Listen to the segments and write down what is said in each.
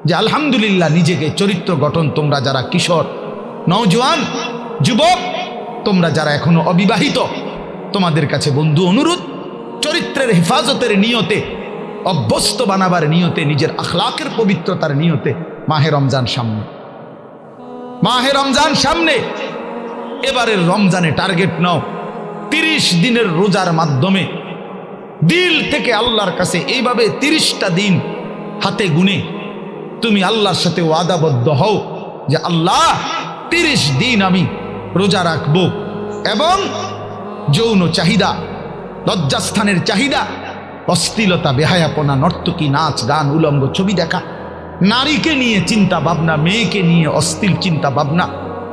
যে আলহামদুলিল্লাহ নিজেকে চরিত্র গঠন, তোমরা যারা কিশোর, নওজোয়ান, যুবক, তোমরা যারা এখনো অবিবাহিত, তোমাদের কাছে বন্ধু অনুরোধ, চরিত্রের হেফাজতের নিয়তে, অভ্যস্ত বানাবার নিয়তে, নিজের আখলাকের পবিত্রতার নিয়তে মাহে রমজান সামনে, মাহে রমজান সামনে। এবারের রমজানে টার্গেট নাও 30 দিনের রোজার মাধ্যমে দিল থেকে আল্লাহর কাছে এইভাবে 30টা দিন হাতে গুনে তুমি আল্লাহর সাথে ওয়াদাবদ্ধ হও যে আল্লাহ 30 দিন আমি রোজা রাখবো, এবং যৌন চাহিদা, লজ্জাস্থানের চাহিদা, অশ্লীলতা, বেহায়াপনা, নর্তকী, নাচ গান, উলঙ্গ ছবি দেখা, নারীকে নিয়ে চিন্তা ভাবনা, মেয়েকে নিয়ে অশ্লীল চিন্তা ভাবনা,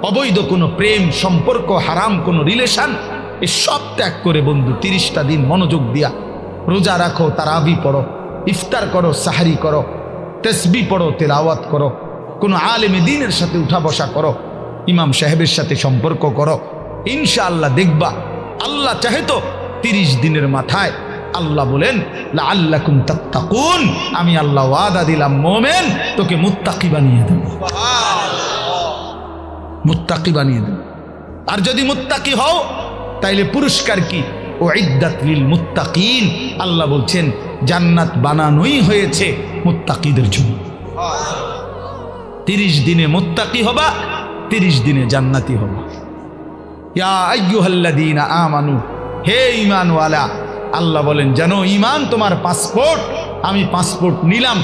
অবৈধ কোনো প্রেম সম্পর্ক, হারাম কোনো রিলেশন, এসব ত্যাগ করে বন্ধু 30টা দিন মনোযোগ দিয়া রোজা রাখো, তারাবি পড়ো, ইফতার করো, সাহারি করো, তসবিহ পড়ো, তেলাওয়াত করো, কোনো আলেমে দ্বীনের সাথে উঠা বসা করো, ইমাম সাহেবের সাথে সম্পর্ক করো। ইনশাআল্লাহ দেখবা আল্লাহ চাহে তো 30 দিনের মাথায় আল্লাহ বলেন লাআল্লাকুম তাত্তাকুন, আমি আল্লাহ ওয়াদা দিলাম মোমেন তোকে মুত্তাকি বানিয়ে দেব, মুত্তাকি বানিয়ে দেব। আর যদি মুত্তাকি হও তাইলে পুরস্কার কি? উইদ্দাত লিল মুত্তাকিন, আল্লাহ বলছেন জান্নাত বানানোই হয়েছে মুত্তাকিদের জন্য। 30 দিনে মুত্তাকি হবা, 30 দিনে জান্নাতি হবা। ইয়া আইয়ুহাল্লাযীনা আমানু, হে ঈমানওয়ালা, আল্লাহ বলেন জানো ঈমান তোমার পাসপোর্ট, আমি পাসপোর্ট নিলাম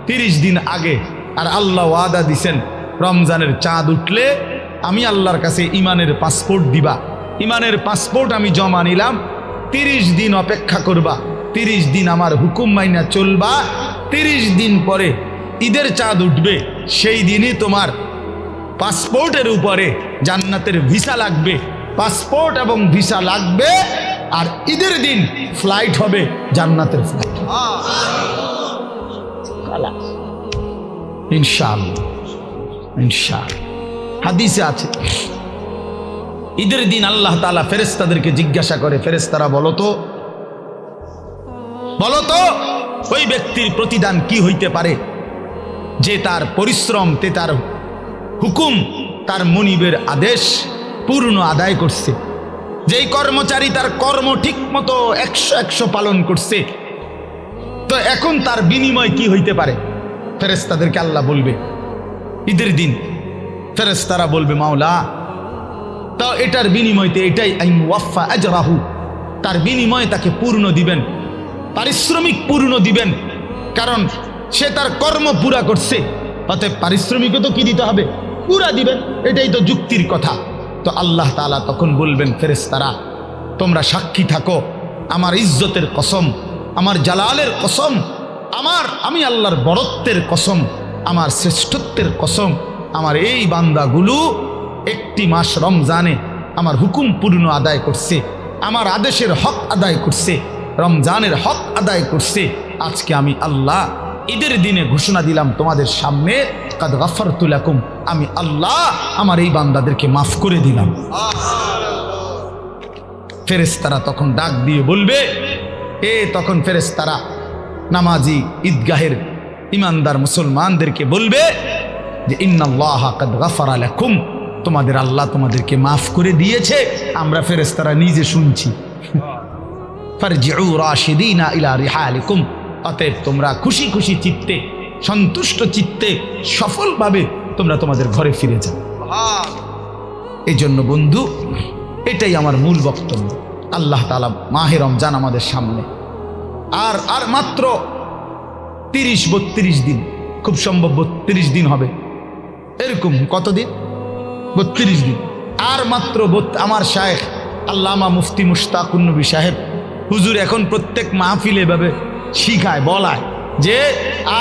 30 দিন আগে। আর আল্লাহ ওয়াদা দিছেন রমজানের চাঁদ উঠলে আমি আল্লাহর কাছে ঈমানের পাসপোর্ট দিবা, ঈমানের পাসপোর্ট আমি জমা নিলাম, 30 দিন অপেক্ষা করবা, 30 দিন আমার হুকুম মাইনা চলবা, 30 দিন পরে ঈদের চাঁদ উঠবে, সেই দিনই তোমার পাসপোর্টের উপরে জান্নাতের ভিসা লাগবে, পাসপোর্ট এবং ভিসা লাগবে, আর ঈদের দিন ফ্লাইট হবে, জান্নাতের ফ্লাইট। ইনশাআল্লাহ, ইনশাআল্লাহ। হাদিসে আছে ঈদের দিন আল্লাহ তাআলা ফেরেশতাদেরকে জিজ্ঞাসা করে, ফেরেশতারা বলো তো ওই ব্যক্তির প্রতিদান কি হইতে পারে যে তার পরিশ্রম, তার হুকুম, তার মনিবের আদেশ পূর্ণ আদায় করছে, যেই কর্মচারী তার কর্ম ঠিক মতো 100 পালন করছে, তো এখন তার বিনিময় কি হইতে পারে? ফেরেশতাদেরকে আল্লাহ বলবে ঈদের দিন, ফেরেশতারা বলবে মাওলা তো এটার বিনিময়তে এটাই আইন ওয়াফা আজরাহু, তার বিনিময়ে তাকে পূর্ণ দিবেন, পারিশ্রমিক পূর্ণ দিবেন, কারণ সে তার কর্ম পুরা করছে, অতএব পারিশ্রমিকও তো কি দিতে হবে? পুরা দিবেন, এটাই তো যুক্তির কথা। তো আল্লাহ তাআলা তখন বলবেন ফেরেশতারা তোমরা সাক্ষী থাকো, আমার ইজ্জতের কসম, আমার জালালের কসম, আমি আল্লাহর বড়ত্বের কসম, আমার শ্রেষ্ঠত্বের কসম, আমার এই বান্দাগুলো 1 মাস রমজানে আমার হুকুম পূর্ণ আদায় করছে, আমার আদেশের হক আদায় করছে, রমজানের হক আদায় করছে। আজকে আমি আল্লাহ ঈদের দিনে ঘোষণা দিলাম তোমাদের সামনে, কাদ গাফারতু লাকুম, আমি আল্লাহ আমার এই বান্দাদেরকে মাফ করে দিলাম। ফেরেশতারা তখন ডাক দিয়ে বলবে, তখন ফেরেশতারা নামাজি ঈদগাহের ইমানদার মুসলমানদেরকে বলবে যে ইন্নাল্লাহা কাদ গাফারা লাকুম, তোমাদের আল্লাহ তোমাদেরকে মাফ করে দিয়েছে। আমরা ফেরেশতারা নিজে শুনছি। ফারজিউ রাশিদিনা ইলা রিহালিকুম, অতএব তোমরা খুশি খুশি চিত্তে, সন্তুষ্ট চিত্তে, সফলভাবে তোমরা তোমাদের ঘরে ফিরে যাও। এই জন্য বন্ধু, এটাই আমার মূল বক্তব্য। আল্লাহ তাআলা মাহে রমজান আমাদের সামনে, আর মাত্র 30-32 দিন, খুব সম্ভব 32 দিন হবে, এরকম কতদিন? 32 দিন। আর মাত্র আমার শায়েখ আল্লামা মুফতি মুশতাকুন নবী সাহেব হুজুর এখন প্রত্যেক মাহফিলে এভাবে শিখায়, বলায় যে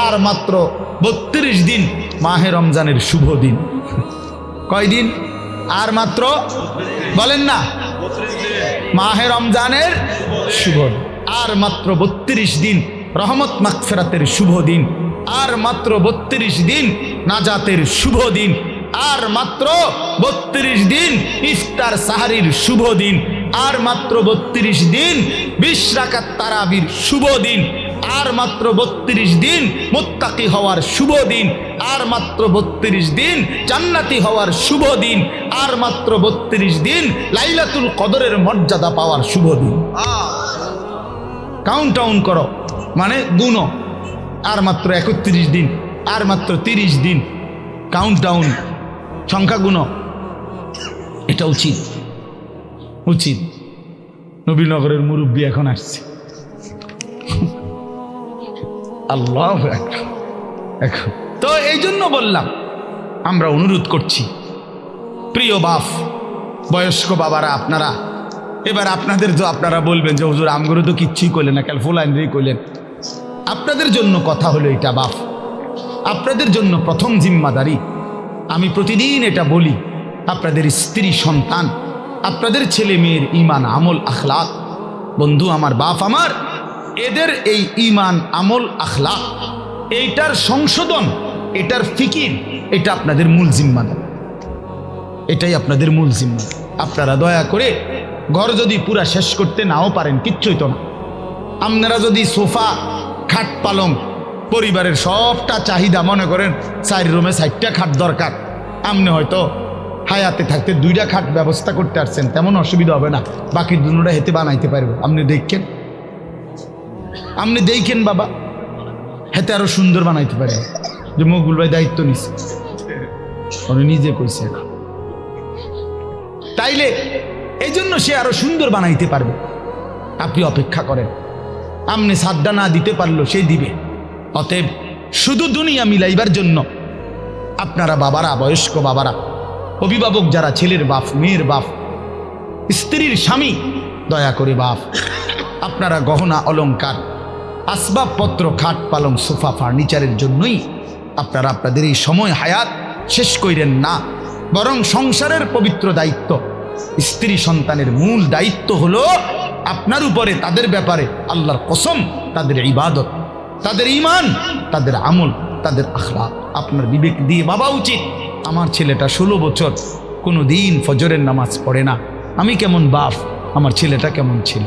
আর মাত্র 32 দিন মাহে রমজানের শুভ দিন। কয়দিন? আর মাত্র, বলেন না, মাহে রমজানের শুভ দিন। আর মাত্র 32 দিন রহমত মাগফিরাতের শুভ দিন, আর মাত্র 32 দিন নাজাতের শুভ দিন, আর মাত্র 32 দিন ইফতার সাহারির শুভ দিন, আর মাত্র 32 দিন 20 রাকাত তারাবির শুভ দিন, আর মাত্র 32 দিন মুত্তাকি হওয়ার শুভ দিন, আর মাত্র 32 দিন জান্নাতি হওয়ার শুভ দিন, আর মাত্র 32 দিন লাইলাতুল কদরের মর্যাদা পাওয়ার শুভ দিন। কাউন্ট ডাউন করো, মানে গুনো, আর মাত্র 31 দিন, আর মাত্র 30 দিন, কাউন্ট ডাউন, সংখ্যা গুনো। এটা উচিত উচিত। নবীনগরের মুরব্বী এখন আসছে, আল্লাহ এখন তো এই জন্য বললাম, আমরা অনুরোধ করছি প্রিয় বাপ, বয়স্ক বাবারা, আপনারা এবার আপনাদের তো আপনারা বলবেন যে হুজুর আমগুলো তো কিচ্ছুই করলেন না, কাল ফুলাইনরেই করলেন। আপনাদের জন্য কথা হলো এটা বাপ, আপনাদের জন্য প্রথম জিম্মাদারি। আমি প্রতিদিন এটা বলি, আপনাদের স্ত্রী সন্তান, আপনাদের ছেলে মেয়ের ঈমান আমল আখলাক, বন্ধু আমার, বাপ আমার, এদের এই ঈমান আমল আখলাক, এইটার সংশোধন, এটার ফিকির, এটা আপনাদের মূল জিম্মাদারি, এটাই আপনাদের মূল জিম্মাদারি। আপনারা দয়া করে ঘর যদি পুরা শেষ করতে নাও পারেন, কিচ্ছুই তো না, আপনারা যদি সোফা, খাট, পালং, পরিবারের সবটা চাহিদা, মনে করেন 4 রুমে 4টা খাট দরকার, আপনি হয়তো হায়াতে থাকতে 2টা খাট ব্যবস্থা করতে পারছেন, তেমন অসুবিধা হবে না, বাকি দুটোটা হেতে বানাইতে পারবো। আপনি দেখেন, আপনি দেখেন বাবা, হেতে আরো সুন্দর বানাইতে পারে। যে মকবুল ভাই দায়িত্ব নিচ্ছে, উনি নিজে কইছে, তাইলে এই জন্য সে আরো সুন্দর বানাইতে পারবে। আপনি অপেক্ষা করেন, আপনি সাদ্দা না দিতে পারলো সে দিবে। অতএব শুধু দুনিয়া মিলাইবার জন্য আপনারা বাবারা, বয়স্ক বাবারা, অভিভাবক যারা, ছেলের বাপ, মেয়ের বাপ, স্ত্রীর স্বামী, দয়া করে বাপ, আপনারা গহনা অলংকার, আসবাবপত্র, খাট, পালং, সোফা, ফার্নিচারের জন্যই আপনারা আপনাদের এই সময় হায়াত শেষ করেন না, বরং সংসারের পবিত্র দায়িত্ব, স্ত্রী সন্তানের মূল দায়িত্ব হলো আপনার উপরে, তাদের ব্যাপারে আল্লাহর কসম, তাদের ইবাদত, তাদের ঈমান, তাদের আমল, তাদের আখলাক আপনার বিবেক দিয়ে ভাবা উচিত। আমার ছেলেটা 16 বছর কোনো দিন ফজরের নামাজ পড়ে না, আমি কেমন বাপ, আমার ছেলেটা কেমন ছিল।